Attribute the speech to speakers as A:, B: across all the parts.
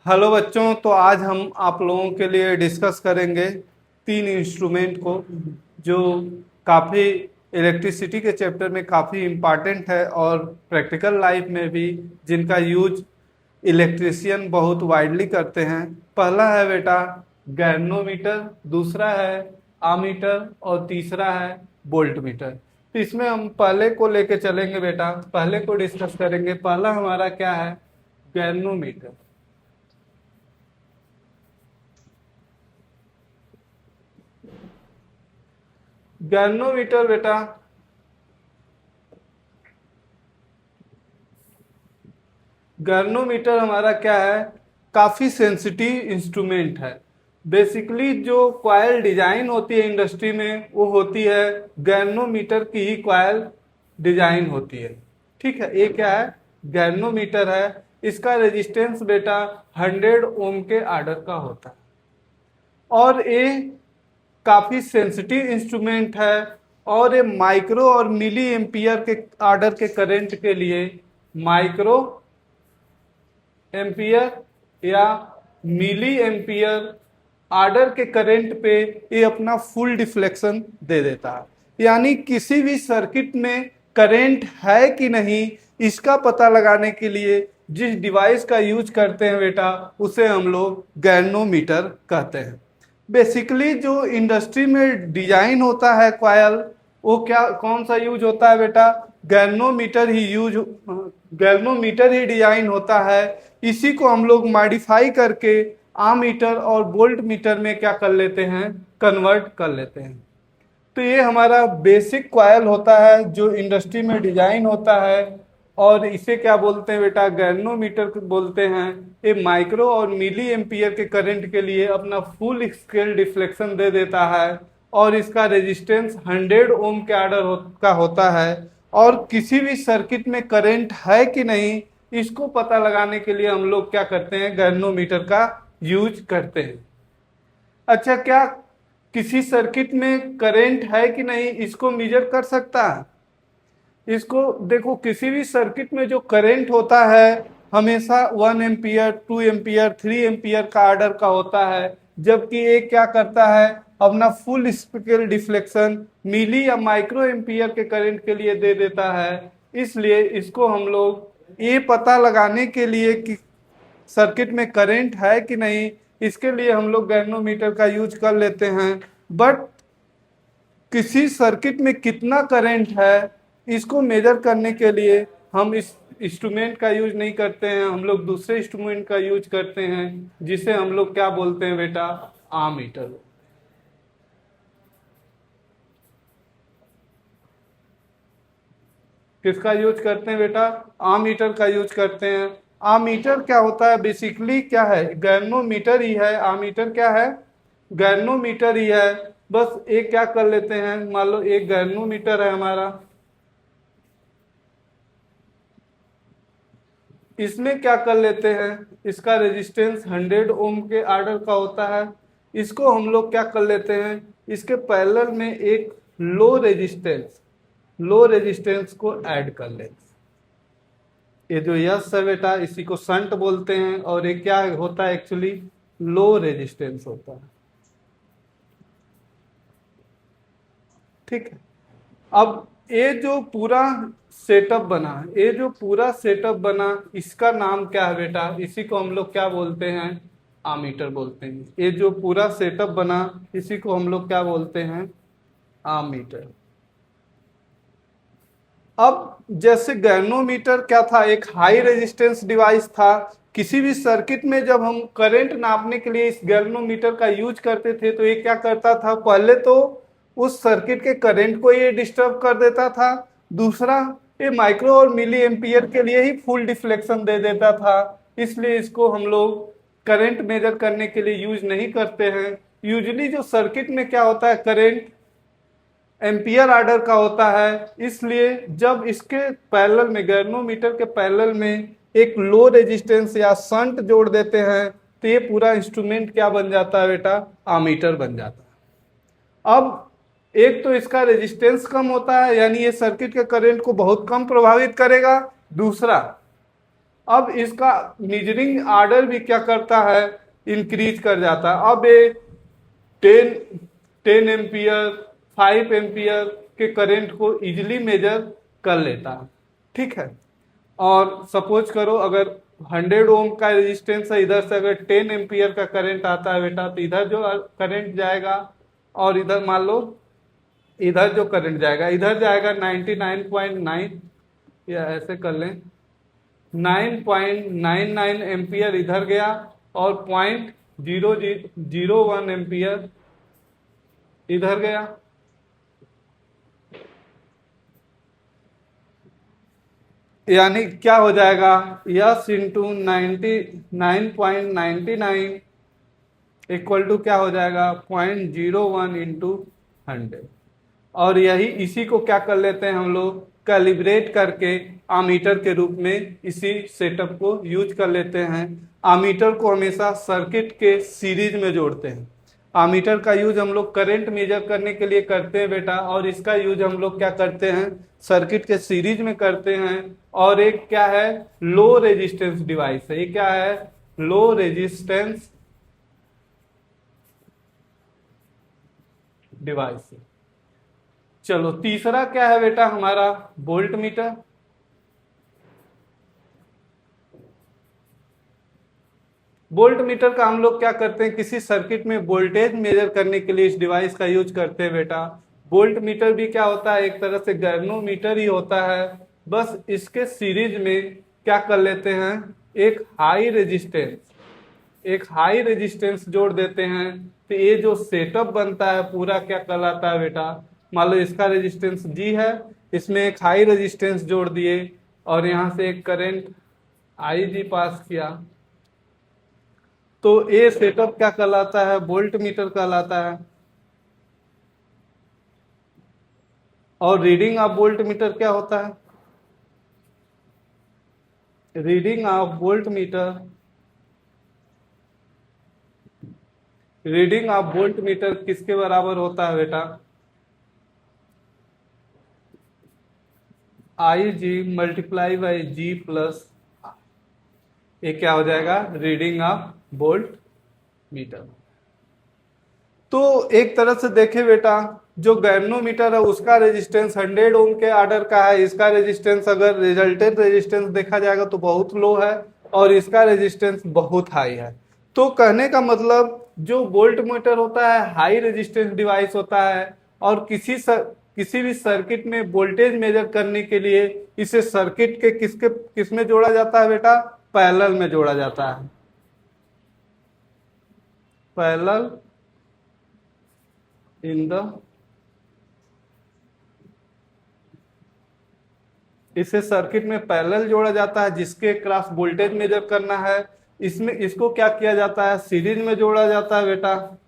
A: Hello बच्चों, तो आज हम आप लोगों के लिए डिस्कस करेंगे तीन इंस्ट्रूमेंट को जो काफ़ी इलेक्ट्रिसिटी के चैप्टर में काफ़ी इम्पॉर्टेंट है और प्रैक्टिकल लाइफ में भी जिनका यूज इलेक्ट्रिशियन बहुत वाइडली करते हैं। पहला है बेटा गैल्वेनोमीटर, दूसरा है आमीटर और तीसरा है वोल्ट मीटर। तो इसमें हम पहले को लेके चलेंगे बेटा, पहले को डिस्कस करेंगे। पहला हमारा क्या है? गैल्वेनोमीटर। गैल्वेनोमीटर बेटा गैल्वेनोमीटर हमारा क्या है? काफी सेंसिटिव इंस्ट्रूमेंट है। बेसिकली जो कॉइल डिजाइन होती है इंडस्ट्री में वो होती है गैल्वेनोमीटर की ही कॉइल डिजाइन होती है। ठीक है, ये क्या है? गैल्वेनोमीटर है। इसका रेजिस्टेंस बेटा 100 ओम के आर्डर का होता है और ये काफी सेंसिटिव इंस्ट्रूमेंट है और ये माइक्रो और मिली एम्पियर के आर्डर के करंट के लिए माइक्रो एम्पियर या मिली एम्पियर आर्डर के करंट पे ये अपना फुल डिफ्लेक्शन दे देता है। यानी किसी भी सर्किट में करंट है कि नहीं, इसका पता लगाने के लिए जिस डिवाइस का यूज करते हैं बेटा उसे हम लोग गैल्वेनोमीटर कहते हैं। बेसिकली जो इंडस्ट्री में डिजाइन होता है कॉयल, वो क्या कौन सा यूज होता है बेटा? गैल्वेनोमीटर ही डिजाइन होता है। इसी को हम लोग मॉडिफाई करके आमीटर और वोल्ट मीटर में क्या कर लेते हैं? कन्वर्ट कर लेते हैं। तो ये हमारा बेसिक कॉयल होता है जो इंडस्ट्री में डिजाइन होता है और इसे क्या बोलते हैं बेटा? गैल्वेनोमीटर बोलते हैं। ये माइक्रो और मिली एम्पियर के करंट के लिए अपना फुल स्केल डिफ्लेक्शन दे देता है और इसका रेजिस्टेंस 100 ओम के आर्डर का होता है। और किसी भी सर्किट में करंट है कि नहीं, इसको पता लगाने के लिए हम लोग क्या करते हैं? गैल्वेनोमीटर का यूज करते हैं। अच्छा, क्या किसी सर्किट में करंट है कि नहीं इसको मेजर कर सकता है? इसको देखो, किसी भी सर्किट में जो करंट होता है हमेशा 1 एम्पियर, 2 एम्पियर, 3 एम्पियर का आर्डर का होता है, जबकि ये क्या करता है? अपना फुल स्केल डिफ्लेक्शन मिली या माइक्रो एम्पियर के करंट के लिए दे देता है। इसलिए इसको हम लोग ये पता लगाने के लिए कि सर्किट में करंट है कि नहीं, इसके लिए हम लोग गैल्वेनोमीटर का यूज कर लेते हैं। बट किसी सर्किट में कितना करंट है इसको मेजर करने के लिए हम इस इंस्ट्रूमेंट का यूज नहीं करते हैं, हम लोग दूसरे इंस्ट्रूमेंट का यूज करते हैं जिसे हम लोग क्या बोलते हैं बेटा? आमीटर। किसका यूज करते हैं बेटा? आमीटर का यूज करते हैं। आमीटर क्या होता है? बेसिकली क्या है? गैल्वेनोमीटर ही है। आमीटर क्या है? गैल्वेनोमीटर ही है। बस एक क्या कर लेते हैं, मान लो एक गैल्वेनोमीटर है हमारा, इसमें क्या कर लेते हैं? इसका रेजिस्टेंस 100 ओम के आर्डर का होता है। इसको हम लोग क्या कर लेते हैं? इसके पैरेलल में एक लो रेजिस्टेंस को ऐड कर लेते हैं। ये जो यस है बेटा इसी को शंट बोलते हैं और ये क्या होता है? एक्चुअली लो रेजिस्टेंस होता है। ठीक है। अब ये जो पूरा सेटअप बना इसका नाम क्या है बेटा? इसी को हम लोग क्या बोलते हैं? आमीटर बोलते हैं। ये जो पूरा सेटअप बना इसी को हम लोग क्या बोलते हैं? आमीटर। अब जैसे गैल्वेनोमीटर क्या था? एक हाई रेजिस्टेंस डिवाइस था। किसी भी सर्किट में जब हम करंट नापने के लिए इस गैल्वेनोमीटर का यूज करते थे तो ये क्या करता था? पहले तो उस सर्किट के करंट को ये डिस्टर्ब कर देता था, दूसरा ये माइक्रो और मिली एम्पियर के लिए ही फुल डिफ्लेक्शन दे देता था। इसलिए इसको हम लोग करंट मेजर करने के लिए यूज नहीं करते हैं। यूजली जो सर्किट में क्या होता है? करंट एम्पियर आर्डर का होता है। इसलिए जब इसके पैरेलल में गैल्वेनोमीटर के पैरेलल में एक लो रेजिस्टेंस या शंट जोड़ देते हैं तो ये पूरा इंस्ट्रूमेंट क्या बन जाता है बेटा? आमीटर बन जाता है। अब एक तो इसका रेजिस्टेंस कम होता है, यानी ये सर्किट के करंट को बहुत कम प्रभावित करेगा। दूसरा, अब इसका मेजरिंग आर्डर भी क्या करता है, इंक्रीज कर जाता है। अब ये 10 एम्पियर 5 एम्पियर के करंट को इजीली मेजर कर लेता है, ठीक है। और सपोज करो अगर 100 ओम का रेजिस्टेंस है, इधर से अगर 10 एम्पियर का करंट आता है बेटा, तो इधर जो करंट जाएगा और इधर मान लो इधर जो करंट जाएगा, इधर जाएगा 99.9 या ऐसे कर लें 9.99 एम्पियर इधर गया और 0.001 एम्पियर इधर गया। यानी क्या हो जाएगा, यस इंटू 99.99 इक्वल टू क्या हो जाएगा 0.01 इंटू 100। और यही इसी को क्या कर लेते हैं हम लोग, कैलिब्रेट करके आमीटर के रूप में इसी सेटअप को यूज कर लेते हैं। आमीटर को हमेशा सर्किट के सीरीज में जोड़ते हैं। आमीटर का यूज हम लोग करंट मेजर करने के लिए करते हैं बेटा, और इसका यूज हम लोग क्या करते हैं, सर्किट के सीरीज में करते हैं। और एक क्या है, लो रेजिस्टेंस डिवाइस है। ये क्या है, लो रेजिस्टेंस डिवाइस। चलो तीसरा क्या है बेटा हमारा, वोल्ट मीटर। वोल्ट मीटर का हम लोग क्या करते हैं, किसी सर्किट में वोल्टेज मेजर करने के लिए इस डिवाइस का यूज करते हैं बेटा। वोल्ट मीटर भी क्या होता है, एक तरह से गैल्वेनोमीटर ही होता है, बस इसके सीरीज में क्या कर लेते हैं, एक हाई रेजिस्टेंस जोड़ देते हैं। तो ये जो सेटअप बनता है पूरा क्या कहलाता है बेटा, मान लो इसका रेजिस्टेंस G है, इसमें एक हाई रेजिस्टेंस जोड़ दिए और यहां से एक करंट IG पास किया, तो ये सेटअप क्या कहलाता है, वोल्ट मीटर कहलाता है। और रीडिंग ऑफ वोल्ट मीटर क्या होता है, reading of volt meter, reading of volt meter किसके बराबर होता है बेटा, IG multiply by G plus, ये क्या हो जाएगा, रीडिंग ऑफ वोल्ट मीटर। तो एक तरह से देखे बेटा, जो गैल्वेनोमीटर है उसका रेजिस्टेंस 100 ओम के आर्डर का है, इसका रेजिस्टेंस अगर रिजल्टेंट रेजिस्टेंस देखा जाएगा तो बहुत लो है और इसका रेजिस्टेंस बहुत हाई है। तो कहने का मतलब जो वोल्ट मीटर होता है हाई रेजिस्टेंस डिवाइस होता है, और किसी भी सर्किट में वोल्टेज मेजर करने के लिए इसे सर्किट के किस में जोड़ा जाता है बेटा, पैरेलल में जोड़ा जाता है, पैरेलल इन द, इसे सर्किट में पैरेलल जोड़ा जाता है जिसके क्रॉस वोल्टेज मेजर करना है। इसमें इसको क्या किया जाता है, सीरीज में जोड़ा जाता है बेटा,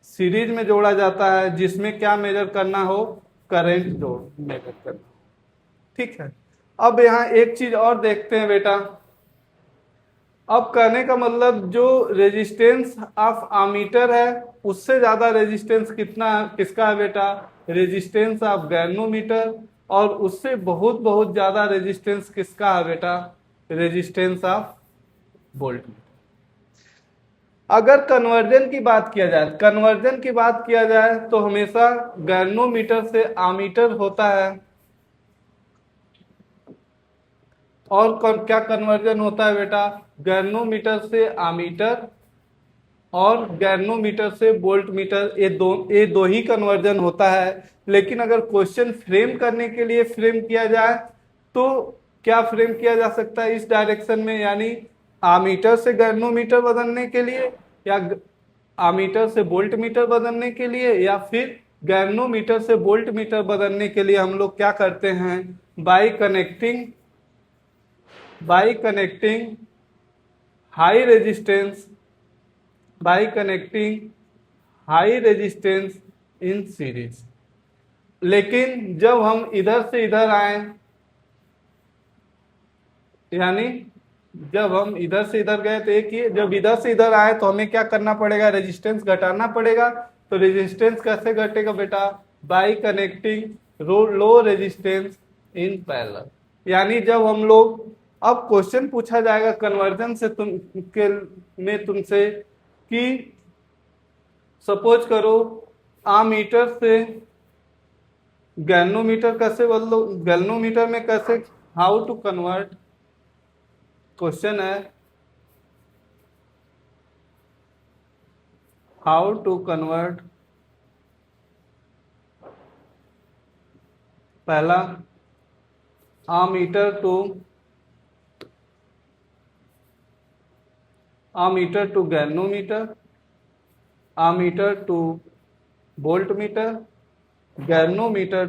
A: सीरीज में जोड़ा जाता है जिसमें क्या मेजर करना हो, करंट जो मेजर करना, ठीक है। अब यहाँ एक चीज और देखते हैं बेटा, अब कहने का मतलब जो रेजिस्टेंस ऑफ आमीटर है उससे ज्यादा रेजिस्टेंस किसका है बेटा, रेजिस्टेंस ऑफ गैल्वेनोमीटर, और उससे बहुत बहुत ज्यादा रेजिस्टेंस किसका है बेटा, रेजिस्टेंस ऑफ वोल्ट। अगर कन्वर्जन की बात किया जाए तो हमेशा गैल्वेनोमीटर से आमीटर होता है, और क्या कन्वर्जन होता है बेटा, गैल्वेनोमीटर से आमीटर और गैल्वेनोमीटर से वोल्ट मीटर, ये दो ही कन्वर्जन होता है। लेकिन अगर क्वेश्चन फ्रेम करने के लिए फ्रेम किया जाए तो क्या फ्रेम किया जा सकता है इस डायरेक्शन में, यानी आमीटर से गैल्वेनोमीटर बदलने के लिए, या आमीटर से वोल्ट मीटर बदलने के लिए, या फिर गैल्वेनोमीटर से वोल्ट मीटर बदलने के लिए हम लोग क्या करते हैं, by connecting high resistance in series. लेकिन जब हम इधर से इधर आए, यानी जब हम इधर से इधर गए तो एक ही, जब इधर से इधर आए तो हमें क्या करना पड़ेगा, रेजिस्टेंस घटाना पड़ेगा। तो रेजिस्टेंस कैसे घटेगा बेटा, by connecting low resistance in parallel. यानी जब हम लोग, अब क्वेश्चन पूछा जाएगा कन्वर्जन से तुमसे कि सपोज करो आमीटर से गैल्वेनोमीटर कैसे बदलो, गैल्वेनोमीटर में कैसे, हाउ टू कन्वर्ट, क्वेश्चन है हाउ टू कन्वर्ट पहला ammeter to galvanometer, ammeter to voltmeter, galvanometer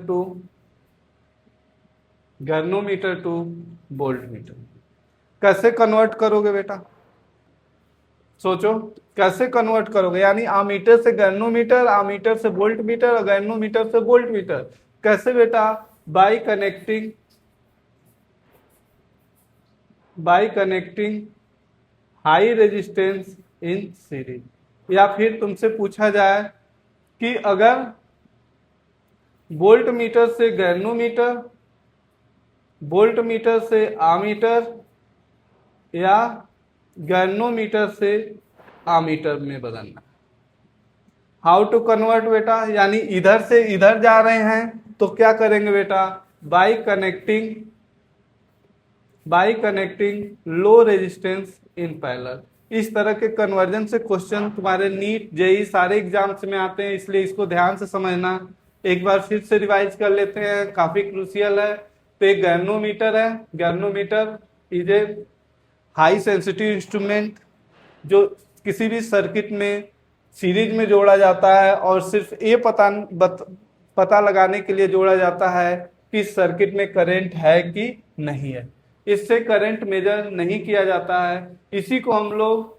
A: to voltmeter. कैसे कन्वर्ट करोगे बेटा, सोचो कैसे कन्वर्ट करोगे। यानी आमीटर से गैल्वेनोमीटर, आमीटर से वोल्टमीटर और गैल्वेनोमीटर से वोल्टमीटर। कैसे बेटा, by connecting high resistance in series. या फिर तुमसे पूछा जाए कि अगर वोल्टमीटर से गैल्वेनोमीटर, वोल्टमीटर से आमीटर या गैल्वेनोमीटर से आमीटर में बदलना। हाउ टू कन्वर्ट बेटा, यानी इधर से इधर जा रहे हैं तो क्या करेंगे बेटा, by connecting low resistance in parallel. इस तरह के कन्वर्जन से क्वेश्चन तुम्हारे नीट जेई सारे एग्जाम्स में आते हैं, इसलिए इसको ध्यान से समझना। एक बार फिर से रिवाइज कर लेते हैं, काफी क्रूशियल है। तो एक गैल्वेनोमीटर है, galvanometer is a high sensitive instrument जो किसी भी सर्किट में सीरीज में जोड़ा जाता है और सिर्फ ये पता लगाने के लिए जोड़ा जाता है कि सर्किट में करंट है कि नहीं है। इससे करंट मेजर नहीं किया जाता है। इसी को हम लोग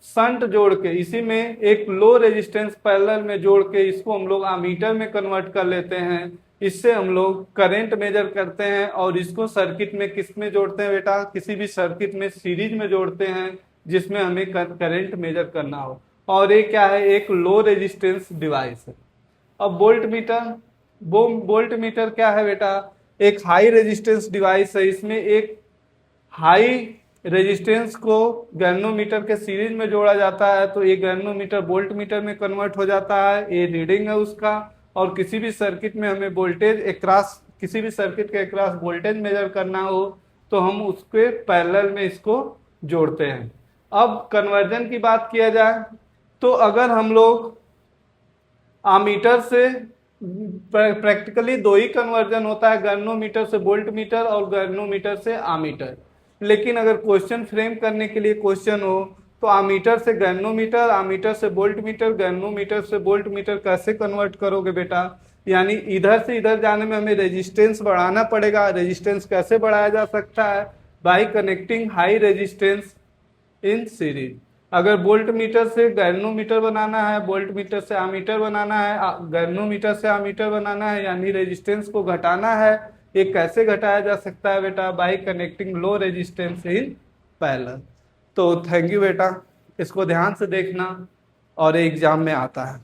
A: शंट जोड़ के, इसी में एक लो रेजिस्टेंस पैरेलल में जोड़ के इसको हम लोग एमीटर में कन्वर्ट कर लेते हैं। इससे हम लोग करंट मेजर करते हैं और इसको सर्किट में किस में जोड़ते हैं बेटा, किसी भी सर्किट में सीरीज में जोड़ते हैं जिसमें हमें करंट मेजर करना हो। और ये क्या है, एक लो रेजिस्टेंस डिवाइस है। अब वोल्टमीटर क्या है बेटा, एक हाई रेजिस्टेंस डिवाइस है। इसमें एक हाई रेजिस्टेंस को गैल्वेनोमीटर के सीरीज में जोड़ा जाता है तो ये गैल्वेनोमीटर वोल्टमीटर में कन्वर्ट हो जाता है। ये रीडिंग है उसका। और किसी भी सर्किट में हमें वोल्टेज अक्रॉस, किसी भी सर्किट के अक्रॉस वोल्टेज मेजर करना हो तो हम उसके पैरेलल में इसको जोड़ते हैं। अब कन्वर्जन की बात किया जाए तो अगर हम लोग आमीटर से, प्रैक्टिकली दो ही कन्वर्जन होता है, गैल्वेनोमीटर से वोल्टमीटर और गैल्वेनोमीटर से आमीटर। लेकिन अगर क्वेश्चन फ्रेम करने के लिए क्वेश्चन हो तो आमीटर से गैल्वेनोमीटर, आमीटर से वोल्टमीटर, गैल्वेनोमीटर से वोल्टमीटर कैसे कन्वर्ट करोगे बेटा। यानी इधर से इधर जाने में हमें रेजिस्टेंस बढ़ाना पड़ेगा। रेजिस्टेंस कैसे बढ़ाया जा सकता है, bye connecting high resistance in series. अगर वोल्टमीटर से गैल्वेनोमीटर बनाना है, वोल्टमीटर से आमीटर बनाना है, गैल्वेनोमीटर से आमीटर बनाना है, यानी रेजिस्टेंस को घटाना है। ये कैसे घटाया जा सकता है बेटा, by connecting low resistance in parallel. तो थैंक यू बेटा, इसको ध्यान से देखना और एग्जाम में आता है।